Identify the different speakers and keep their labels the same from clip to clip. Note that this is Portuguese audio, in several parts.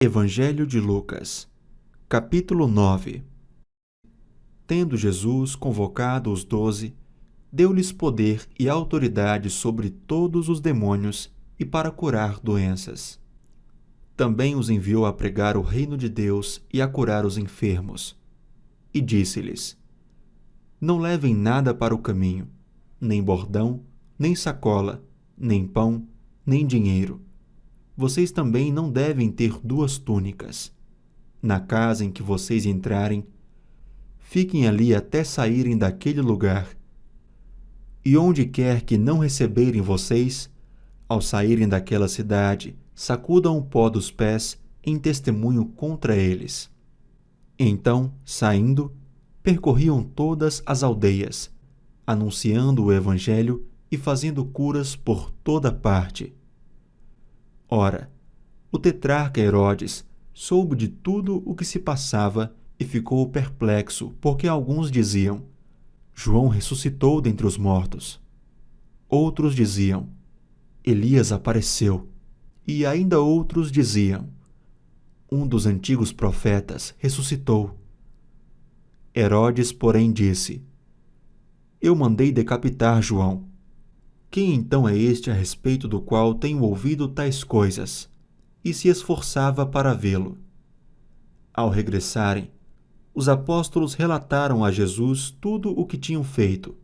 Speaker 1: Evangelho de Lucas, capítulo 9. Tendo Jesus convocado os 12, deu-lhes poder e autoridade sobre todos os demônios e para curar doenças. Também os enviou a pregar o reino de Deus e a curar os enfermos. E disse-lhes: Não levem nada para o caminho, nem bordão, nem sacola, nem pão, nem dinheiro. Vocês também não devem ter 2 túnicas. Na casa em que vocês entrarem, fiquem ali até saírem daquele lugar. E onde quer que não receberem vocês, ao saírem daquela cidade, sacudam o pó dos pés em testemunho contra eles. Então, saindo, percorriam todas as aldeias, anunciando o Evangelho e fazendo curas por toda parte. Ora, o tetrarca Herodes soube de tudo o que se passava e ficou perplexo, porque alguns diziam: João ressuscitou dentre os mortos. Outros diziam: Elias apareceu. E ainda outros diziam: Um dos antigos profetas ressuscitou. Herodes, porém, disse: Eu mandei decapitar João. Quem então é este a respeito do qual tenho ouvido tais coisas? E se esforçava para vê-lo. Ao regressarem, os apóstolos relataram a Jesus tudo o que tinham feito.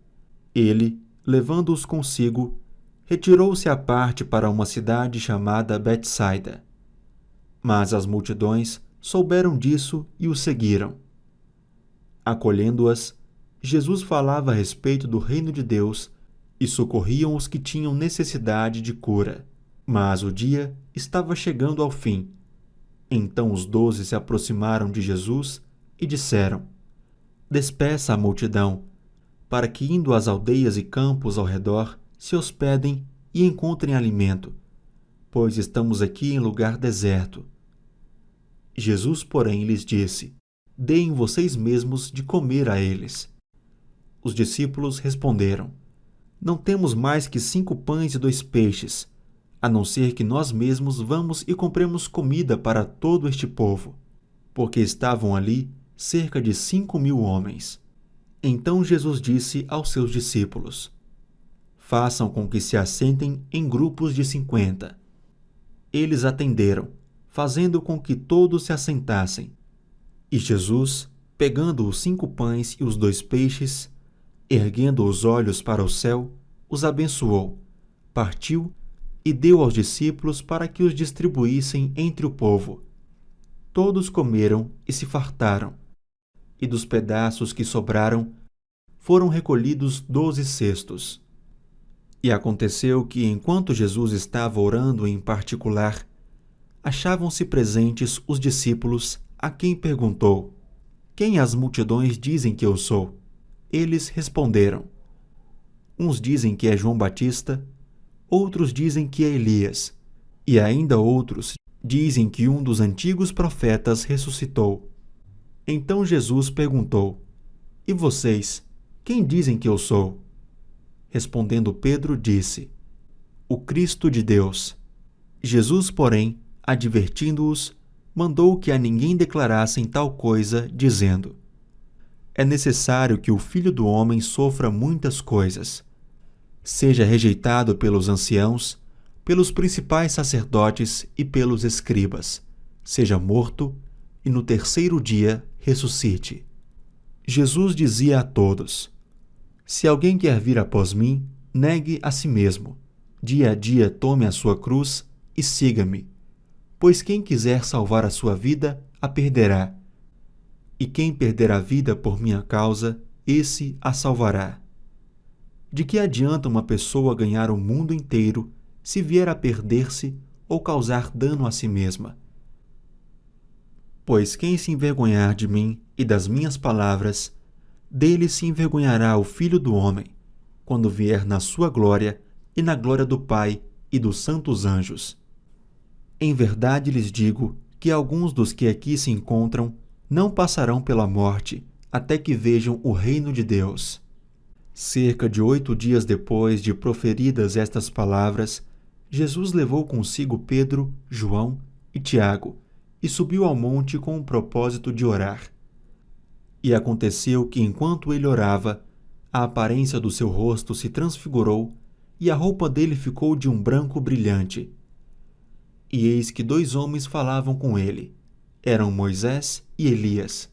Speaker 1: Ele, levando-os consigo, retirou-se à parte para uma cidade chamada Betsaida. Mas as multidões souberam disso e o seguiram. Acolhendo-as, Jesus falava a respeito do reino de Deus e socorriam os que tinham necessidade de cura. Mas o dia estava chegando ao fim. Então os 12 se aproximaram de Jesus e disseram: Despeça a multidão, para que, indo às aldeias e campos ao redor, se hospedem e encontrem alimento, pois estamos aqui em lugar deserto. Jesus, porém, lhes disse: Deem vocês mesmos de comer a eles. Os discípulos responderam: Não temos mais que 5 pães e 2 peixes, a não ser que nós mesmos vamos e compremos comida para todo este povo, porque estavam ali cerca de 5.000 homens. Então Jesus disse aos seus discípulos: Façam com que se assentem em grupos de 50. Eles atenderam, fazendo com que todos se assentassem. E Jesus, pegando os 5 pães e os 2 peixes, erguendo os olhos para o céu, os abençoou, partiu e deu aos discípulos para que os distribuíssem entre o povo. Todos comeram e se fartaram, e dos pedaços que sobraram, foram recolhidos 12 cestos. E aconteceu que, enquanto Jesus estava orando em particular, achavam-se presentes os discípulos, a quem perguntou: Quem as multidões dizem que eu sou? Eles responderam: Uns dizem que é João Batista, outros dizem que é Elias, e ainda outros dizem que um dos antigos profetas ressuscitou. Então Jesus perguntou: E vocês, quem dizem que eu sou? Respondendo Pedro, disse: O Cristo de Deus. Jesus, porém, advertindo-os, mandou que a ninguém declarassem tal coisa, dizendo: É necessário que o Filho do Homem sofra muitas coisas, seja rejeitado pelos anciãos, pelos principais sacerdotes e pelos escribas, seja morto e no 3º dia ressuscite. Jesus dizia a todos: Se alguém quer vir após mim, negue a si mesmo, dia a dia tome a sua cruz e siga-me. Pois quem quiser salvar a sua vida, a perderá. E quem perder a vida por minha causa, esse a salvará. De que adianta uma pessoa ganhar o mundo inteiro se vier a perder-se ou causar dano a si mesma? Pois quem se envergonhar de mim e das minhas palavras, dele se envergonhará o Filho do Homem, quando vier na sua glória e na glória do Pai e dos santos anjos. Em verdade lhes digo que alguns dos que aqui se encontram não passarão pela morte até que vejam o reino de Deus. Cerca de 8 dias depois de proferidas estas palavras, Jesus levou consigo Pedro, João e Tiago e subiu ao monte com o propósito de orar. E aconteceu que, enquanto ele orava, a aparência do seu rosto se transfigurou e a roupa dele ficou de um branco brilhante. E eis que 2 homens falavam com ele. Eram Moisés e Elias,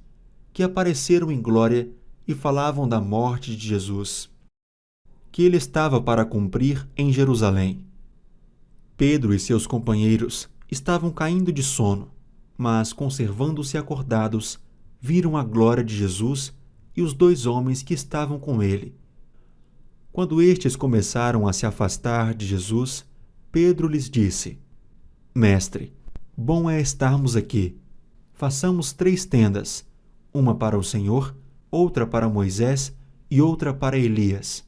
Speaker 1: que apareceram em glória e falavam da morte de Jesus, que ele estava para cumprir em Jerusalém. Pedro e seus companheiros estavam caindo de sono, mas, conservando-se acordados, viram a glória de Jesus e os 2 homens que estavam com ele. Quando estes começaram a se afastar de Jesus, Pedro lhes disse: Mestre, bom é estarmos aqui. Façamos 3 tendas, uma para o Senhor, outra para Moisés e outra para Elias.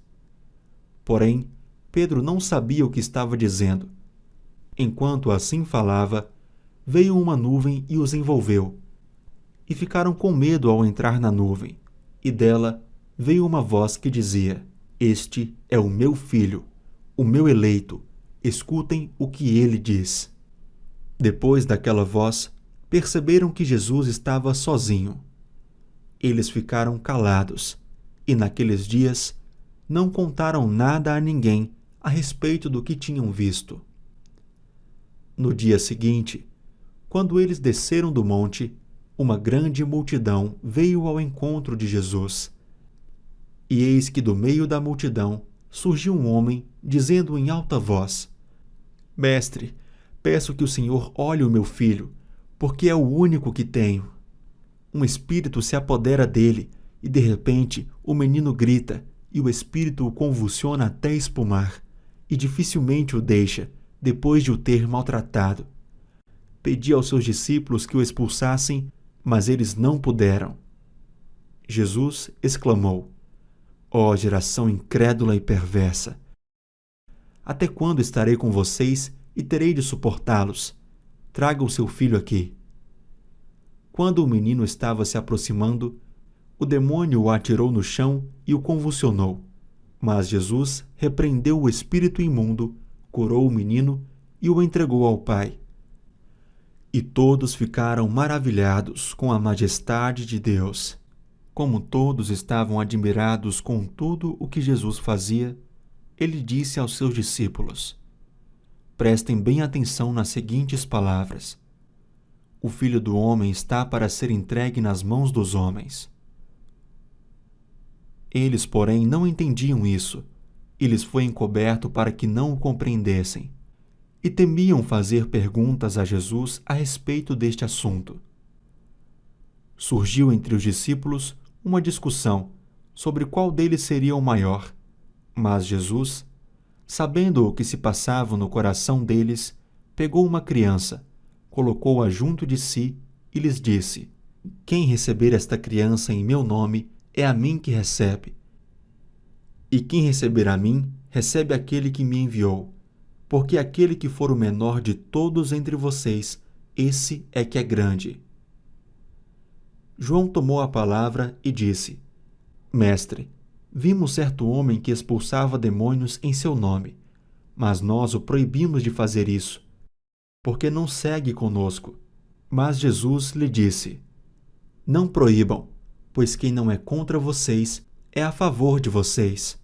Speaker 1: Porém, Pedro não sabia o que estava dizendo. Enquanto assim falava, veio uma nuvem e os envolveu. E ficaram com medo ao entrar na nuvem, e dela veio uma voz que dizia: Este é o meu filho, o meu eleito, escutem o que ele diz. Depois daquela voz, perceberam que Jesus estava sozinho. Eles ficaram calados, e naqueles dias não contaram nada a ninguém a respeito do que tinham visto. No dia seguinte, quando eles desceram do monte, uma grande multidão veio ao encontro de Jesus. E eis que do meio da multidão surgiu um homem, dizendo em alta voz: Mestre, peço que o Senhor olhe o meu filho, porque é o único que tenho. Um espírito se apodera dele, e de repente o menino grita, e o espírito o convulsiona até espumar, e dificilmente o deixa, depois de o ter maltratado. Pedi aos seus discípulos que o expulsassem, mas eles não puderam. Jesus exclamou: Ó geração incrédula e perversa! Até quando estarei com vocês e terei de suportá-los? Traga o seu filho aqui. Quando o menino estava se aproximando, o demônio o atirou no chão e o convulsionou. Mas Jesus repreendeu o espírito imundo, curou o menino e o entregou ao Pai. E todos ficaram maravilhados com a majestade de Deus. Como todos estavam admirados com tudo o que Jesus fazia, ele disse aos seus discípulos: Prestem bem atenção nas seguintes palavras: O Filho do Homem está para ser entregue nas mãos dos homens. Eles, porém, não entendiam isso, e lhes foi encoberto para que não o compreendessem, e temiam fazer perguntas a Jesus a respeito deste assunto. Surgiu entre os discípulos uma discussão sobre qual deles seria o maior, mas Jesus, sabendo o que se passava no coração deles, pegou uma criança, colocou-a junto de si e lhes disse: Quem receber esta criança em meu nome, é a mim que recebe. E quem receber a mim, recebe aquele que me enviou. Porque aquele que for o menor de todos entre vocês, esse é que é grande. João tomou a palavra e disse: Mestre, vimos certo homem que expulsava demônios em seu nome, mas nós o proibimos de fazer isso, porque não segue conosco. Mas Jesus lhe disse: Não proíbam, pois quem não é contra vocês é a favor de vocês.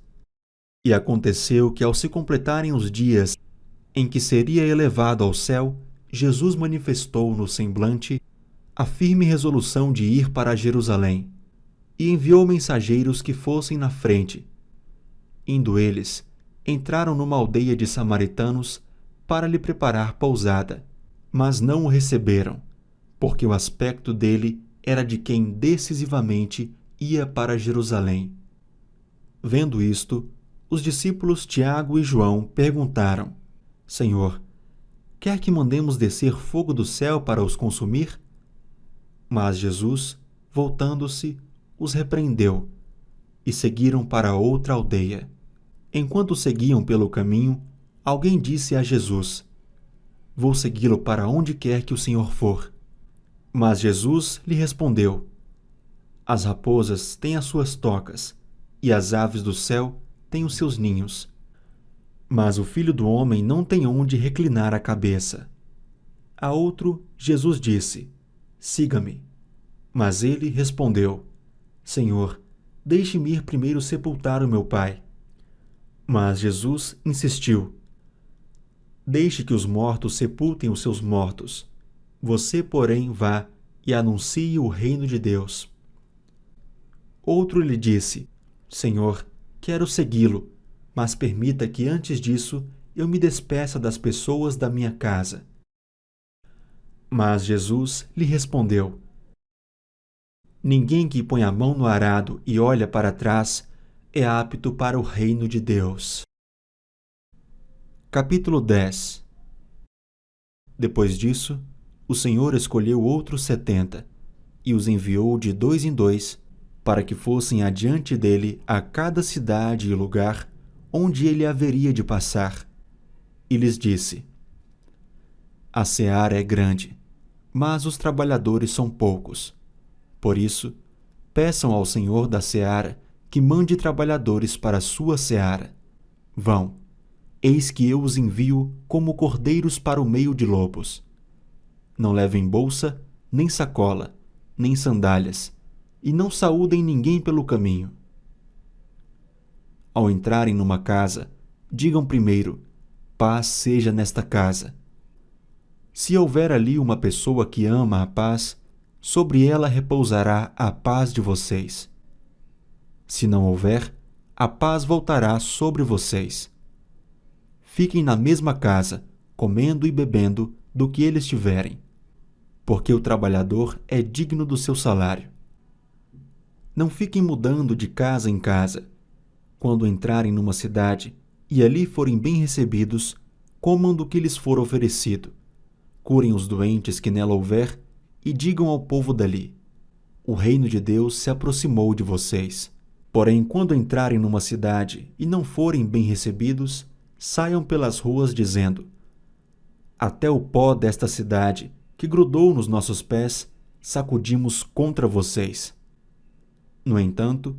Speaker 1: E aconteceu que, ao se completarem os dias em que seria elevado ao céu, Jesus manifestou no semblante a firme resolução de ir para Jerusalém, e enviou mensageiros que fossem na frente. Indo eles, entraram numa aldeia de samaritanos para lhe preparar pousada, mas não o receberam, porque o aspecto dele era de quem decisivamente ia para Jerusalém. Vendo isto, os discípulos Tiago e João perguntaram: Senhor, quer que mandemos descer fogo do céu para os consumir? Mas Jesus, voltando-se, os repreendeu, e seguiram para outra aldeia. Enquanto seguiam pelo caminho, alguém disse a Jesus: Vou segui-lo para onde quer que o Senhor for. Mas Jesus lhe respondeu: As raposas têm as suas tocas, e as aves do céu têm os seus ninhos. Mas o Filho do Homem não tem onde reclinar a cabeça. A outro, Jesus disse: Siga-me. Mas ele respondeu: Senhor, deixe-me ir primeiro sepultar o meu pai. Mas Jesus insistiu: Deixe que os mortos sepultem os seus mortos. Você, porém, vá e anuncie o reino de Deus. Outro lhe disse: Senhor, quero segui-lo, mas permita que antes disso eu me despeça das pessoas da minha casa. Mas Jesus lhe respondeu: Ninguém que põe a mão no arado e olha para trás é apto para o reino de Deus. Capítulo 10. Depois disso, o Senhor escolheu outros 70 e os enviou de 2 em 2 para que fossem adiante dele a cada cidade e lugar onde ele haveria de passar. E lhes disse: A seara é grande, mas os trabalhadores são poucos. Por isso, peçam ao Senhor da seara que mande trabalhadores para a sua seara. Vão, eis que eu os envio como cordeiros para o meio de lobos. Não levem bolsa, nem sacola, nem sandálias, e não saúdem ninguém pelo caminho. Ao entrarem numa casa, digam primeiro: paz seja nesta casa. Se houver ali uma pessoa que ama a paz, sobre ela repousará a paz de vocês. Se não houver, a paz voltará sobre vocês. Fiquem na mesma casa, comendo e bebendo do que eles tiverem, porque o trabalhador é digno do seu salário. Não fiquem mudando de casa em casa. Quando entrarem numa cidade e ali forem bem recebidos, comam do que lhes for oferecido. Curem os doentes que nela houver e digam ao povo dali: o reino de Deus se aproximou de vocês. Porém, quando entrarem numa cidade e não forem bem recebidos, saiam pelas ruas dizendo: até o pó desta cidade, que grudou nos nossos pés, sacudimos contra vocês. No entanto,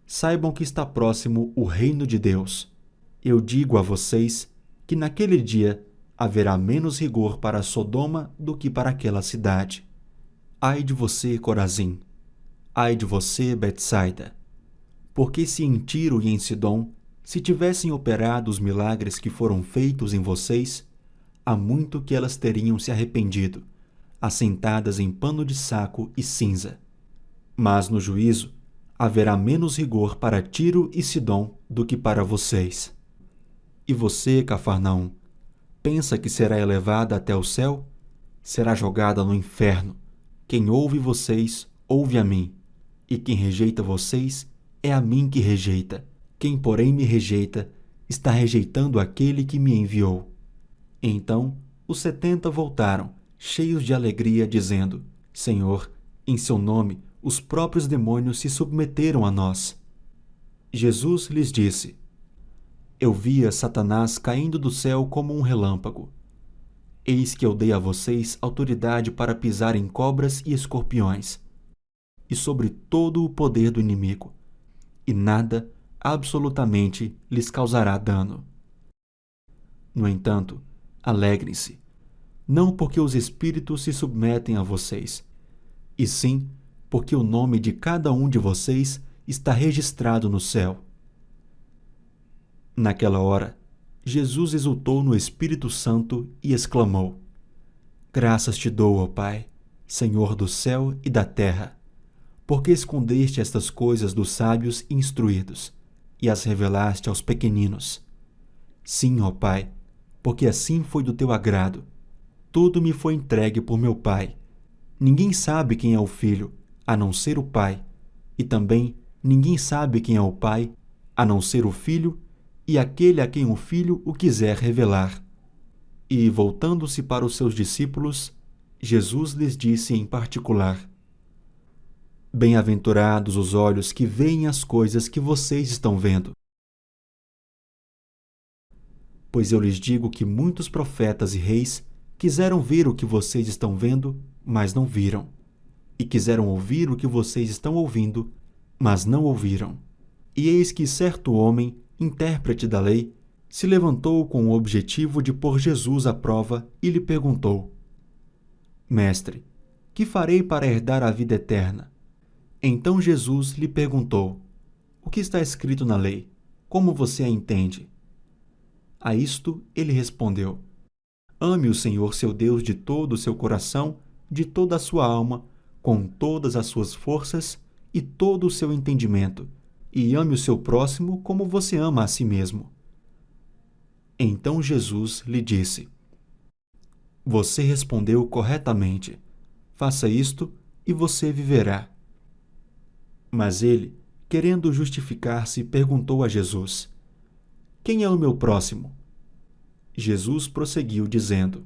Speaker 1: saibam que está próximo o reino de Deus. Eu digo a vocês que naquele dia haverá menos rigor para Sodoma do que para aquela cidade. Ai de você, Corazim! Ai de você, Betsaida! Porque se em Tiro e em Sidom se tivessem operado os milagres que foram feitos em vocês, há muito que elas teriam se arrependido, assentadas em pano de saco e cinza. Mas no juízo haverá menos rigor para Tiro e Sidom do que para vocês. E você, Cafarnaum, pensa que será elevada até o céu? Será jogada no inferno. Quem ouve vocês, ouve a mim. E quem rejeita vocês, é a mim que rejeita. Quem, porém, me rejeita, está rejeitando aquele que me enviou. Então, os 70 voltaram, cheios de alegria, dizendo: Senhor, em seu nome, os próprios demônios se submeteram a nós. Jesus lhes disse: Eu via Satanás caindo do céu como um relâmpago. Eis que eu dei a vocês autoridade para pisar em cobras e escorpiões, e sobre todo o poder do inimigo, e nada, absolutamente, lhes causará dano. No entanto, alegrem-se, não porque os espíritos se submetem a vocês, e sim porque o nome de cada um de vocês está registrado no céu. Naquela hora, Jesus exultou no Espírito Santo e exclamou: Graças te dou, ó Pai, Senhor do céu e da terra, porque escondeste estas coisas dos sábios e instruídos, e as revelaste aos pequeninos. Sim, ó Pai, porque assim foi do teu agrado. Tudo me foi entregue por meu Pai. Ninguém sabe quem é o Filho, a não ser o Pai, e também ninguém sabe quem é o Pai, a não ser o Filho, e aquele a quem o Filho o quiser revelar. E, voltando-se para os seus discípulos, Jesus lhes disse em particular: Bem-aventurados os olhos que veem as coisas que vocês estão vendo. Pois eu lhes digo que muitos profetas e reis quiseram ver o que vocês estão vendo, mas não viram, e quiseram ouvir o que vocês estão ouvindo, mas não ouviram. E eis que certo homem, intérprete da lei, se levantou com o objetivo de pôr Jesus à prova e lhe perguntou: Mestre, que farei para herdar a vida eterna? Então Jesus lhe perguntou: O que está escrito na lei? Como você a entende? A isto ele respondeu: Ame o Senhor seu Deus de todo o seu coração, de toda a sua alma, com todas as suas forças e todo o seu entendimento, e ame o seu próximo como você ama a si mesmo. Então Jesus lhe disse: Você respondeu corretamente. Faça isto e você viverá. Mas ele, querendo justificar-se, perguntou a Jesus: Quem é o meu próximo? Jesus prosseguiu dizendo: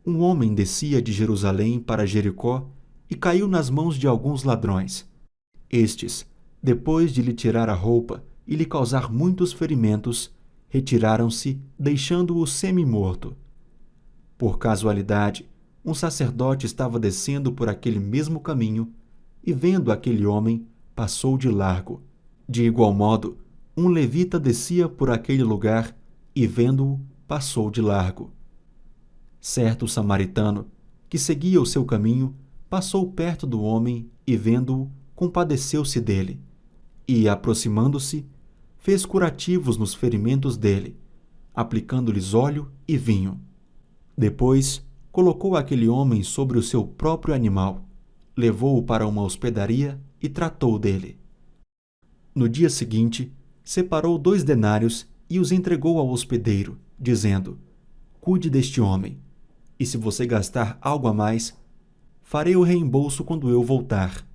Speaker 1: Um homem descia de Jerusalém para Jericó e caiu nas mãos de alguns ladrões. Estes, depois de lhe tirar a roupa e lhe causar muitos ferimentos, retiraram-se, deixando-o semi-morto. Por casualidade, um sacerdote estava descendo por aquele mesmo caminho e, vendo aquele homem, passou de largo. De igual modo, um levita descia por aquele lugar e, vendo-o, passou de largo. Certo samaritano, que seguia o seu caminho, passou perto do homem e, vendo-o, compadeceu-se dele e, aproximando-se, fez curativos nos ferimentos dele, aplicando-lhes óleo e vinho. Depois, colocou aquele homem sobre o seu próprio animal, levou-o para uma hospedaria e tratou dele. No dia seguinte, separou 2 denários e os entregou ao hospedeiro, dizendo: Cuide deste homem, e se você gastar algo a mais, farei o reembolso quando eu voltar.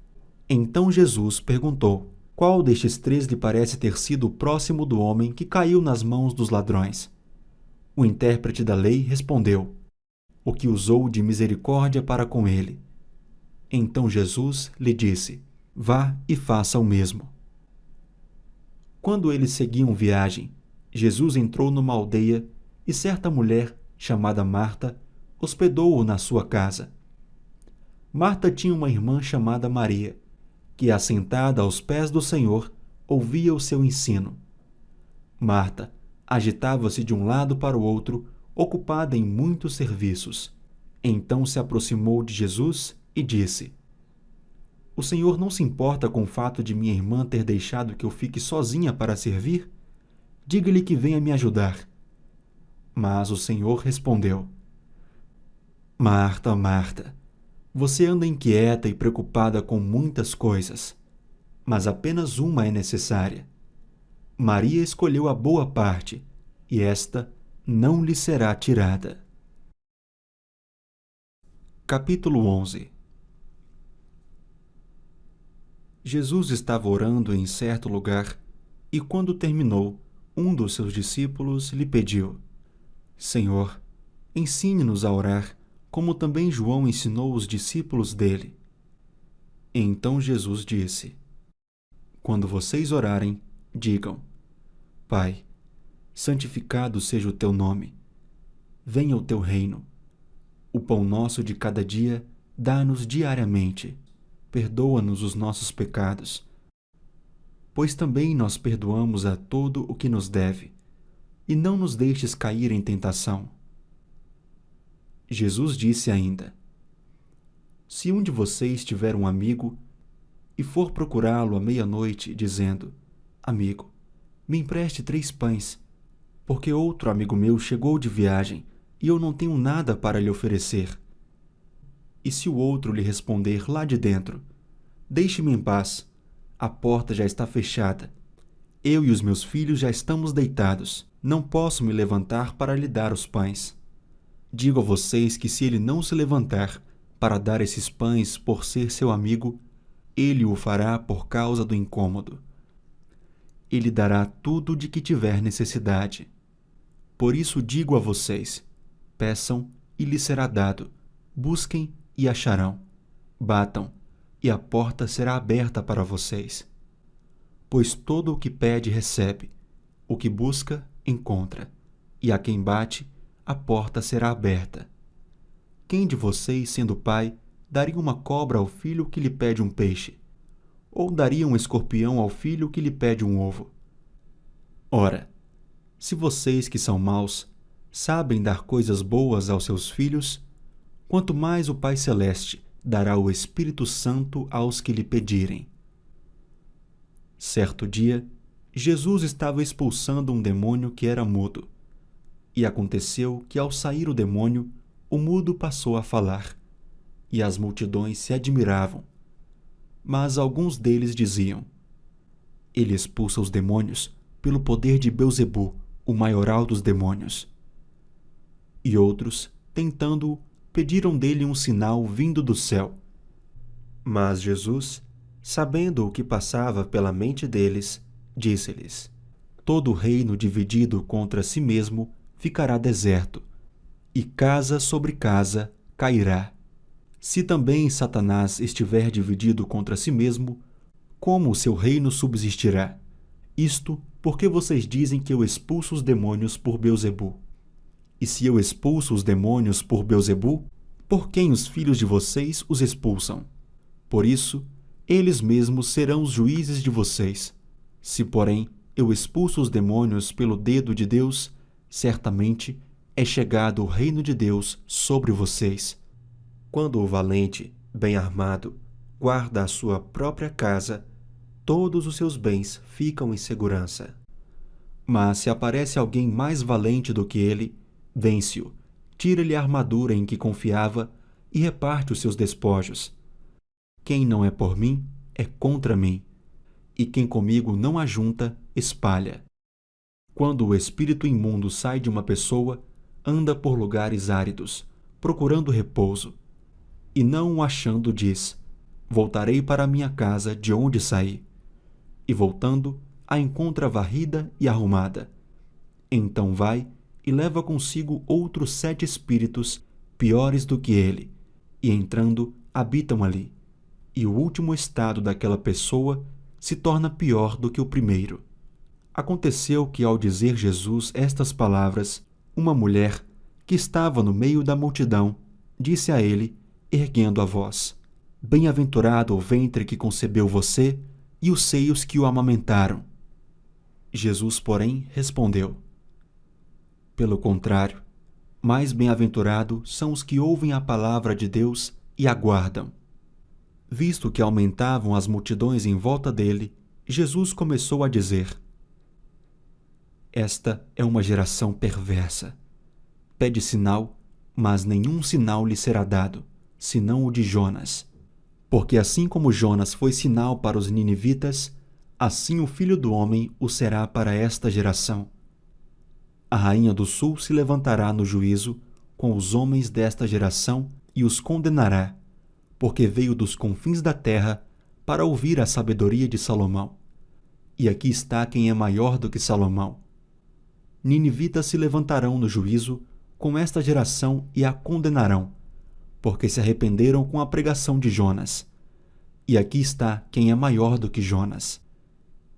Speaker 1: Então Jesus perguntou: Qual destes 3 lhe parece ter sido o próximo do homem que caiu nas mãos dos ladrões? O intérprete da lei respondeu: O que usou de misericórdia para com ele. Então Jesus lhe disse: Vá e faça o mesmo. Quando eles seguiam viagem, Jesus entrou numa aldeia e certa mulher, chamada Marta, hospedou-o na sua casa. Marta tinha uma irmã chamada Maria, que, assentada aos pés do Senhor, ouvia o seu ensino. Marta agitava-se de um lado para o outro, ocupada em muitos serviços. Então se aproximou de Jesus e disse: O Senhor não se importa com o fato de minha irmã ter deixado que eu fique sozinha para servir? Diga-lhe que venha me ajudar. Mas o Senhor respondeu: Marta, Marta, você anda inquieta e preocupada com muitas coisas, mas apenas uma é necessária. Maria escolheu a boa parte, e esta não lhe será tirada. Capítulo 11. Jesus estava orando em certo lugar, e quando terminou, um dos seus discípulos lhe pediu: Senhor, ensine-nos a orar, como também João ensinou os discípulos dele. Então Jesus disse: Quando vocês orarem, digam: Pai, santificado seja o teu nome. Venha o teu reino. O pão nosso de cada dia dá-nos diariamente. Perdoa-nos os nossos pecados, pois também nós perdoamos a todo o que nos deve, e não nos deixes cair em tentação. Jesus disse ainda: Se um de vocês tiver um amigo e for procurá-lo à meia-noite, dizendo: Amigo, me empreste 3 pães, porque outro amigo meu chegou de viagem e eu não tenho nada para lhe oferecer. E se o outro lhe responder lá de dentro: Deixe-me em paz, a porta já está fechada. Eu e os meus filhos já estamos deitados, não posso me levantar para lhe dar os pães. Digo a vocês que se ele não se levantar para dar esses pães por ser seu amigo, ele o fará por causa do incômodo. Ele dará tudo de que tiver necessidade. Por isso digo a vocês: peçam e lhes será dado, busquem e acharão, batam e a porta será aberta para vocês. Pois todo o que pede recebe, o que busca encontra, e a quem bate a porta será aberta. Quem de vocês, sendo pai, daria uma cobra ao filho que lhe pede um peixe? Ou daria um escorpião ao filho que lhe pede um ovo? Ora, se vocês que são maus sabem dar coisas boas aos seus filhos, quanto mais o Pai Celeste dará o Espírito Santo aos que lhe pedirem. Certo dia, Jesus estava expulsando um demônio que era mudo. E aconteceu que, ao sair o demônio, o mudo passou a falar, e as multidões se admiravam. Mas alguns deles diziam: ele expulsa os demônios pelo poder de Belzebu, o maioral dos demônios. E outros, tentando-o, pediram dele um sinal vindo do céu. Mas Jesus, sabendo o que passava pela mente deles, disse-lhes: todo reino dividido contra si mesmo ficará deserto, e casa sobre casa cairá. Se também Satanás estiver dividido contra si mesmo, como o seu reino subsistirá? Isto porque vocês dizem que eu expulso os demônios por Belzebu. E se eu expulso os demônios por Belzebu, por quem os filhos de vocês os expulsam? Por isso, eles mesmos serão os juízes de vocês. Se, porém, eu expulso os demônios pelo dedo de Deus, certamente é chegado o reino de Deus sobre vocês. Quando o valente, bem armado, guarda a sua própria casa, todos os seus bens ficam em segurança. Mas se aparece alguém mais valente do que ele, vence-o, tira-lhe a armadura em que confiava e reparte os seus despojos. Quem não é por mim, é contra mim, e quem comigo não ajunta, espalha. Quando o espírito imundo sai de uma pessoa, anda por lugares áridos, procurando repouso, e não o achando diz: voltarei para a minha casa de onde saí. E voltando, a encontra varrida e arrumada. Então vai e leva consigo outros 7 espíritos piores do que ele, e entrando, habitam ali. E o último estado daquela pessoa se torna pior do que o primeiro. Aconteceu que, ao dizer Jesus estas palavras, uma mulher, que estava no meio da multidão, disse a ele, erguendo a voz: bem-aventurado o ventre que concebeu você e os seios que o amamentaram. Jesus, porém, respondeu: pelo contrário, mais bem-aventurados são os que ouvem a palavra de Deus e aguardam. Visto que aumentavam as multidões em volta dele, Jesus começou a dizer: esta é uma geração perversa. Pede sinal, mas nenhum sinal lhe será dado, senão o de Jonas. Porque assim como Jonas foi sinal para os ninivitas, assim o Filho do Homem o será para esta geração. A rainha do sul se levantará no juízo com os homens desta geração e os condenará, porque veio dos confins da terra para ouvir a sabedoria de Salomão. E aqui está quem é maior do que Salomão. Ninivitas se levantarão no juízo com esta geração e a condenarão, porque se arrependeram com a pregação de Jonas. E aqui está quem é maior do que Jonas.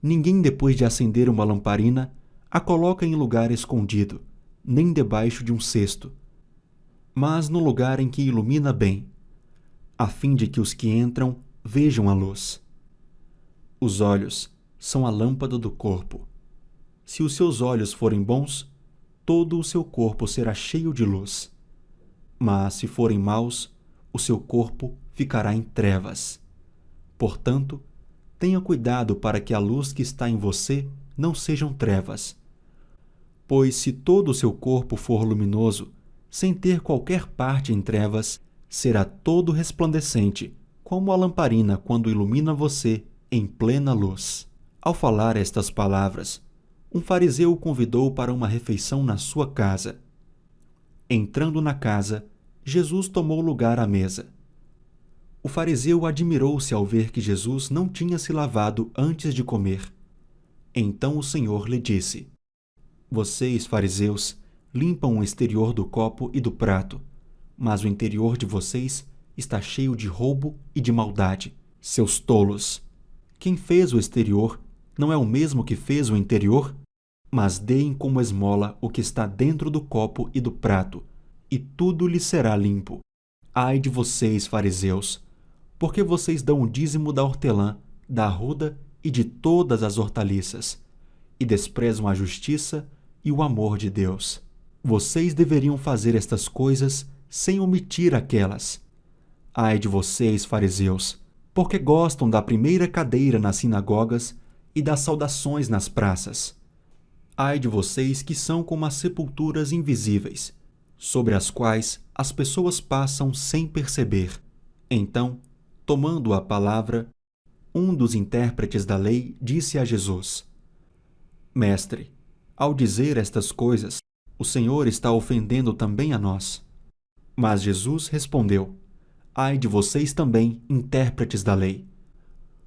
Speaker 1: Ninguém, depois de acender uma lamparina, a coloca em lugar escondido, nem debaixo de um cesto, mas no lugar em que ilumina bem, a fim de que os que entram vejam a luz. Os olhos são a lâmpada do corpo. Se os seus olhos forem bons, todo o seu corpo será cheio de luz. Mas se forem maus, o seu corpo ficará em trevas. Portanto, tenha cuidado para que a luz que está em você não sejam trevas. Pois se todo o seu corpo for luminoso, sem ter qualquer parte em trevas, será todo resplandecente, como a lamparina quando ilumina você em plena luz. Ao falar estas palavras, um fariseu o convidou para uma refeição na sua casa. Entrando na casa, Jesus tomou lugar à mesa. O fariseu admirou-se ao ver que Jesus não tinha se lavado antes de comer. Então o Senhor lhe disse: vocês, fariseus, limpam o exterior do copo e do prato, mas o interior de vocês está cheio de roubo e de maldade. Seus tolos! Quem fez o exterior não é o mesmo que fez o interior? Mas deem como esmola o que está dentro do copo e do prato, e tudo lhe será limpo. Ai de vocês, fariseus! Porque vocês dão o dízimo da hortelã, da arruda e de todas as hortaliças, e desprezam a justiça e o amor de Deus. Vocês deveriam fazer estas coisas sem omitir aquelas. Ai de vocês, fariseus, porque gostam da primeira cadeira nas sinagogas e das saudações nas praças. Ai de vocês que são como as sepulturas invisíveis, sobre as quais as pessoas passam sem perceber. Então, tomando a palavra, um dos intérpretes da lei disse a Jesus: Mestre, ao dizer estas coisas, o Senhor está ofendendo também a nós. Mas Jesus respondeu: Ai de vocês também, intérpretes da lei,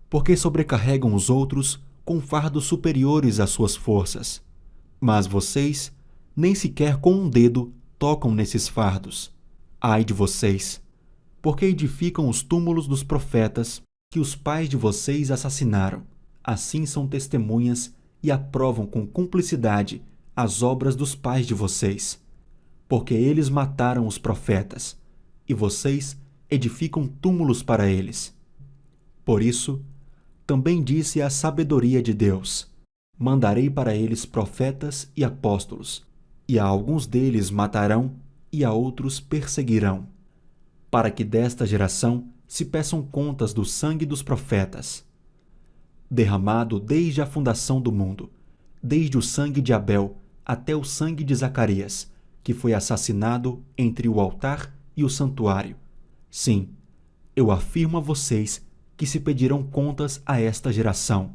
Speaker 1: porque sobrecarregam os outros com fardos superiores às suas forças. Mas vocês nem sequer com um dedo tocam nesses fardos. Ai de vocês, porque edificam os túmulos dos profetas que os pais de vocês assassinaram. Assim são testemunhas e aprovam com cumplicidade as obras dos pais de vocês. Porque eles mataram os profetas, e vocês edificam túmulos para eles. Por isso, também disse a sabedoria de Deus: mandarei para eles profetas e apóstolos, e a alguns deles matarão e a outros perseguirão, para que desta geração se peçam contas do sangue dos profetas, derramado desde a fundação do mundo, desde o sangue de Abel até o sangue de Zacarias, que foi assassinado entre o altar e o santuário. Sim, eu afirmo a vocês que se pedirão contas a esta geração.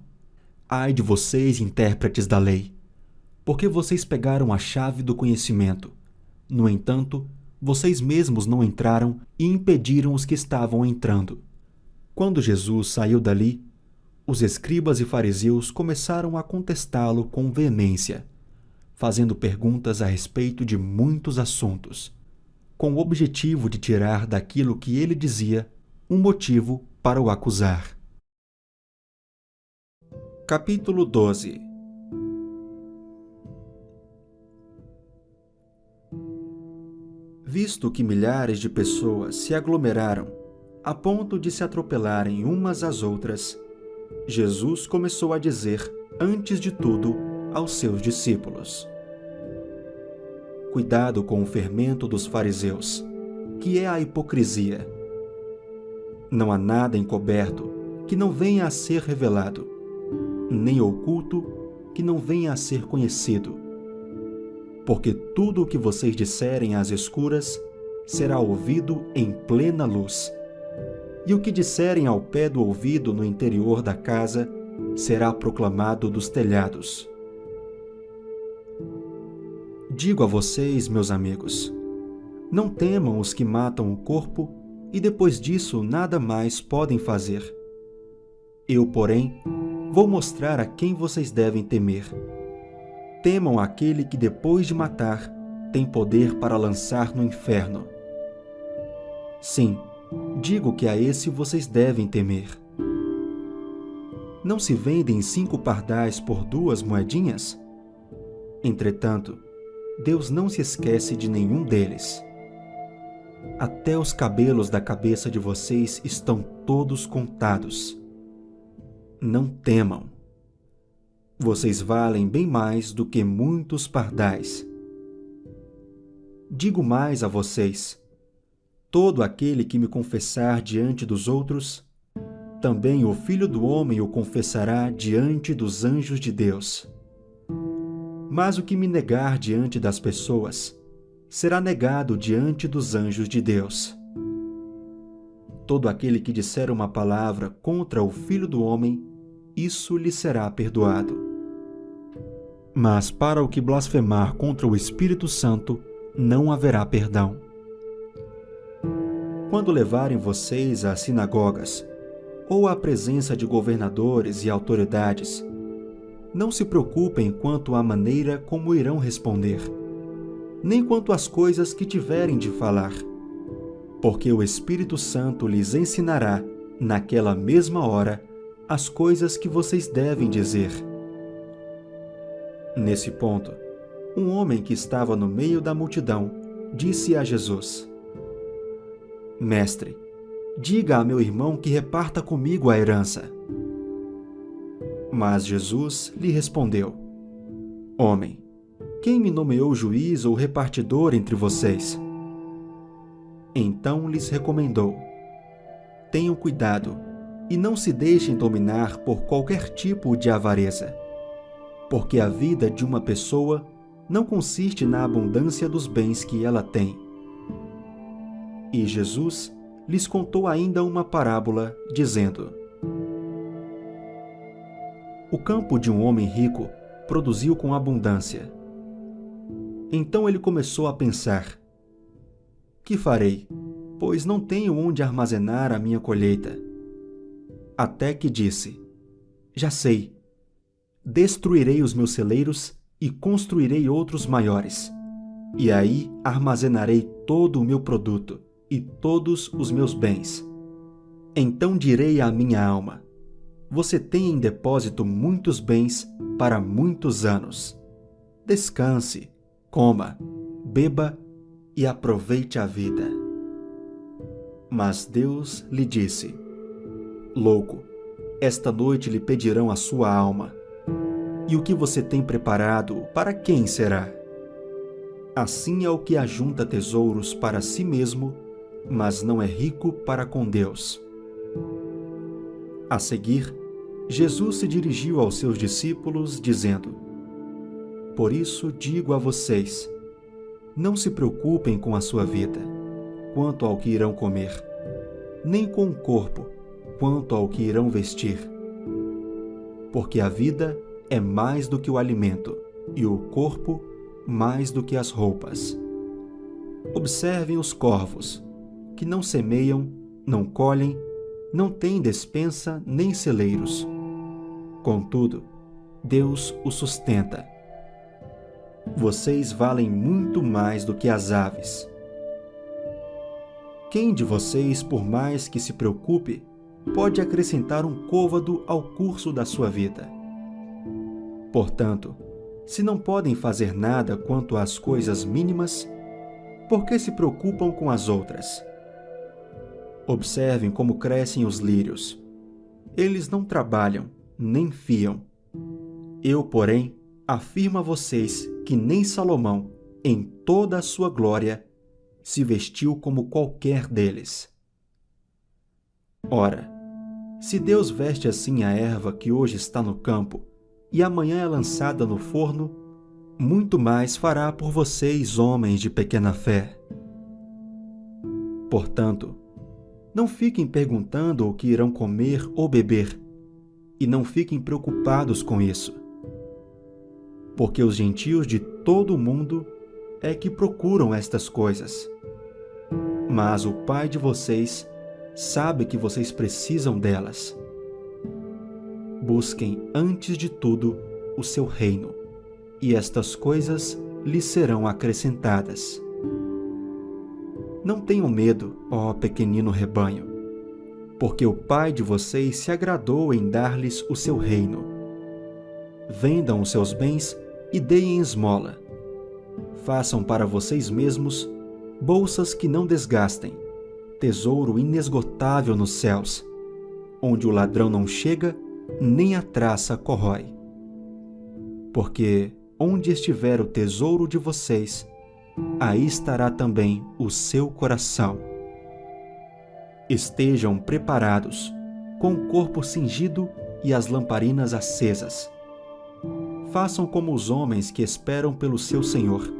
Speaker 1: Ai de vocês, intérpretes da lei, porque vocês pegaram a chave do conhecimento. No entanto, vocês mesmos não entraram e impediram os que estavam entrando. Quando Jesus saiu dali, os escribas e fariseus começaram a contestá-lo com veemência, fazendo perguntas a respeito de muitos assuntos, com o objetivo de tirar daquilo que ele dizia um motivo para o acusar. Capítulo 12. Visto que milhares de pessoas se aglomeraram a ponto de se atropelarem umas às outras, Jesus começou a dizer, antes de tudo, aos seus discípulos: Cuidado com o fermento dos fariseus, que é a hipocrisia. Não há nada encoberto que não venha a ser revelado, nem oculto que não venha a ser conhecido. Porque tudo o que vocês disserem às escuras será ouvido em plena luz, e o que disserem ao pé do ouvido no interior da casa será proclamado dos telhados. Digo a vocês, meus amigos, não temam os que matam o corpo e depois disso nada mais podem fazer. Eu, porém, vou mostrar a quem vocês devem temer. Temam aquele que depois de matar tem poder para lançar no inferno. Sim, digo que a esse vocês devem temer. Não se vendem 5 pardais por 2 moedinhas? Entretanto, Deus não se esquece de nenhum deles. Até os cabelos da cabeça de vocês estão todos contados. Não temam. Vocês valem bem mais do que muitos pardais. Digo mais a vocês: todo aquele que me confessar diante dos outros, também o Filho do Homem o confessará diante dos anjos de Deus. Mas o que me negar diante das pessoas, será negado diante dos anjos de Deus. Todo aquele que disser uma palavra contra o Filho do Homem, isso lhe será perdoado. Mas para o que blasfemar contra o Espírito Santo, não haverá perdão. Quando levarem vocês às sinagogas, ou à presença de governadores e autoridades, não se preocupem quanto à maneira como irão responder, nem quanto às coisas que tiverem de falar, porque o Espírito Santo lhes ensinará, naquela mesma hora, as coisas que vocês devem dizer. Nesse ponto, um homem que estava no meio da multidão disse a Jesus: Mestre, diga a meu irmão que reparta comigo a herança. Mas Jesus lhe respondeu: Homem, quem me nomeou juiz ou repartidor entre vocês? Então lhes recomendou: tenham cuidado e não se deixem dominar por qualquer tipo de avareza, porque a vida de uma pessoa não consiste na abundância dos bens que ela tem. E Jesus lhes contou ainda uma parábola, dizendo: o campo de um homem rico produziu com abundância. Então ele começou a pensar: que farei, pois não tenho onde armazenar a minha colheita? Até que disse: já sei, destruirei os meus celeiros e construirei outros maiores, e aí armazenarei todo o meu produto e todos os meus bens. Então direi à minha alma: você tem em depósito muitos bens para muitos anos. Descanse, coma, beba e aproveite a vida. Mas Deus lhe disse: louco, esta noite lhe pedirão a sua alma. E o que você tem preparado, para quem será? Assim é o que ajunta tesouros para si mesmo, mas não é rico para com Deus. A seguir, Jesus se dirigiu aos seus discípulos, dizendo: por isso digo a vocês, não se preocupem com a sua vida, quanto ao que irão comer, nem com o corpo, quanto ao que irão vestir. Porque a vida é mais do que o alimento, e o corpo mais do que as roupas. Observem os corvos, que não semeiam, não colhem, não têm despensa nem celeiros. Contudo, Deus os sustenta. Vocês valem muito mais do que as aves. Quem de vocês, por mais que se preocupe, pode acrescentar um côvado ao curso da sua vida? Portanto, se não podem fazer nada quanto às coisas mínimas, por que se preocupam com as outras? Observem como crescem os lírios. Eles não trabalham, nem fiam. Eu, porém, afirmo a vocês que nem Salomão, em toda a sua glória, se vestiu como qualquer deles. Ora, se Deus veste assim a erva que hoje está no campo e amanhã é lançada no forno, muito mais fará por vocês, homens de pequena fé. Portanto, não fiquem perguntando o que irão comer ou beber, e não fiquem preocupados com isso. Porque os gentios de todo o mundo é que procuram estas coisas. Mas o Pai de vocês sabe que vocês precisam delas. Busquem antes de tudo o seu reino, e estas coisas lhes serão acrescentadas. Não tenham medo, ó pequenino rebanho, porque o Pai de vocês se agradou em dar-lhes o seu reino. Vendam os seus bens e deem esmola. Façam para vocês mesmos bolsas que não desgastem, tesouro inesgotável nos céus, onde o ladrão não chega, nem a traça corrói. Porque onde estiver o tesouro de vocês, aí estará também o seu coração. Estejam preparados, com o corpo cingido e as lamparinas acesas. Façam como os homens que esperam pelo seu Senhor,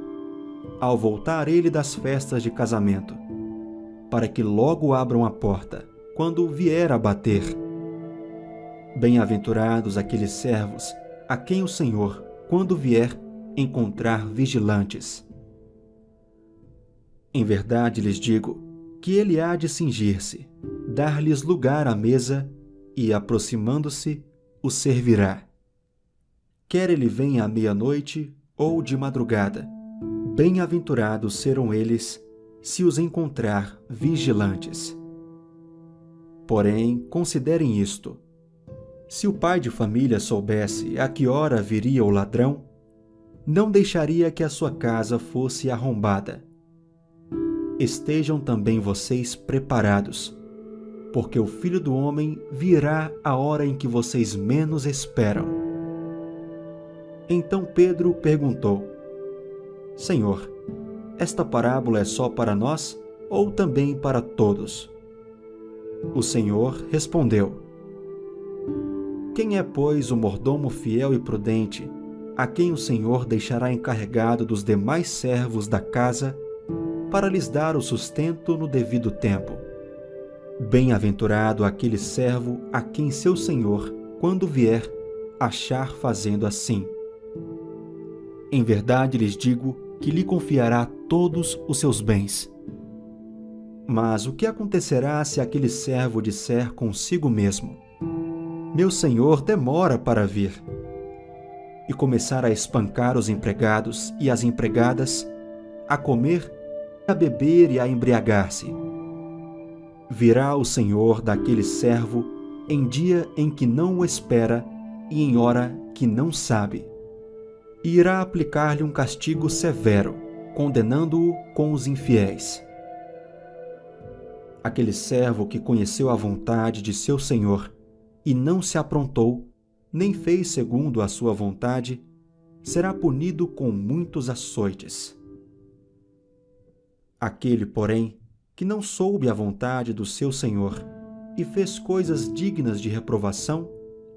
Speaker 1: ao voltar ele das festas de casamento, para que logo abram a porta, quando vier a bater. Bem-aventurados aqueles servos a quem o Senhor, quando vier, encontrar vigilantes. Em verdade lhes digo que ele há de cingir-se, dar-lhes lugar à mesa e, aproximando-se, os servirá. Quer ele venha à meia-noite ou de madrugada, bem-aventurados serão eles se os encontrar vigilantes. Porém, considerem isto: se o pai de família soubesse a que hora viria o ladrão, não deixaria que a sua casa fosse arrombada. Estejam também vocês preparados, porque o Filho do Homem virá à hora em que vocês menos esperam. Então Pedro perguntou: Senhor, esta parábola é só para nós ou também para todos?" O Senhor respondeu: "Quem é, pois, o mordomo fiel e prudente, a quem o Senhor deixará encarregado dos demais servos da casa, para lhes dar o sustento no devido tempo? Bem-aventurado aquele servo a quem seu senhor, quando vier, achar fazendo assim. Em verdade lhes digo que lhe confiará todos os seus bens. Mas o que acontecerá se aquele servo disser consigo mesmo: meu senhor demora para vir? E começar a espancar os empregados e as empregadas, a comer, a beber e a embriagar-se. Virá o senhor daquele servo em dia em que não o espera e em hora que não sabe, e irá aplicar-lhe um castigo severo, condenando-o com os infiéis. Aquele servo que conheceu a vontade de seu senhor e não se aprontou, nem fez segundo a sua vontade, será punido com muitos açoites. Aquele, porém, que não soube a vontade do seu senhor e fez coisas dignas de reprovação,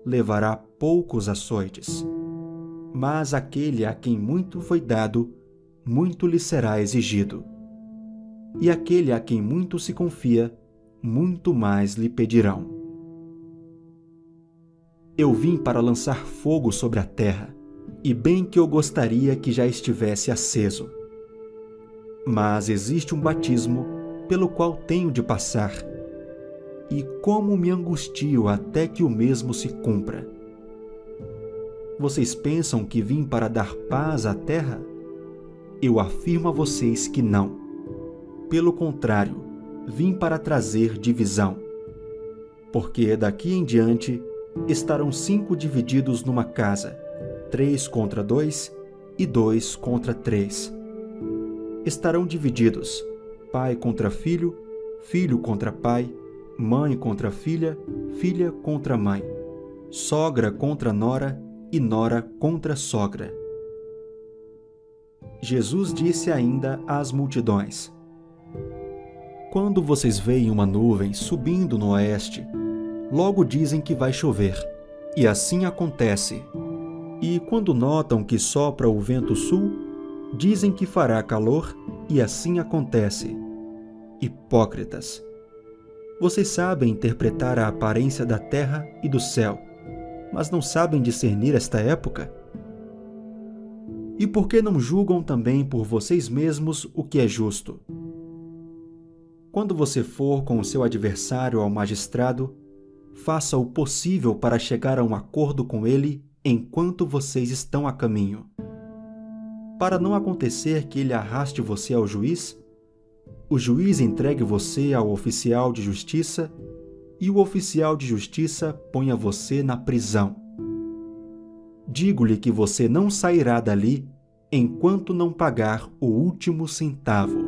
Speaker 1: levará poucos açoites. Mas aquele a quem muito foi dado, muito lhe será exigido. E aquele a quem muito se confia, muito mais lhe pedirão. Eu vim para lançar fogo sobre a terra, e bem que eu gostaria que já estivesse aceso. Mas existe um batismo pelo qual tenho de passar, e como me angustio até que o mesmo se cumpra. Vocês pensam que vim para dar paz à terra? Eu afirmo a vocês que não. Pelo contrário, vim para trazer divisão. Porque daqui em diante estarão 5 divididos numa casa, 3 contra 2 e 2 contra 3. Estarão divididos, pai contra filho, filho contra pai, mãe contra filha, filha contra mãe, sogra contra nora e nora contra sogra. Jesus disse ainda às multidões: quando vocês veem uma nuvem subindo no oeste, logo dizem que vai chover, e assim acontece. E quando notam que sopra o vento sul, dizem que fará calor, e assim acontece. Hipócritas! Vocês sabem interpretar a aparência da terra e do céu, mas não sabem discernir esta época? E por que não julgam também por vocês mesmos o que é justo? Quando você for com o seu adversário ao magistrado, faça o possível para chegar a um acordo com ele enquanto vocês estão a caminho. Para não acontecer que ele arraste você ao juiz, o juiz entregue você ao oficial de justiça e o oficial de justiça ponha você na prisão. Digo-lhe que você não sairá dali enquanto não pagar o último centavo.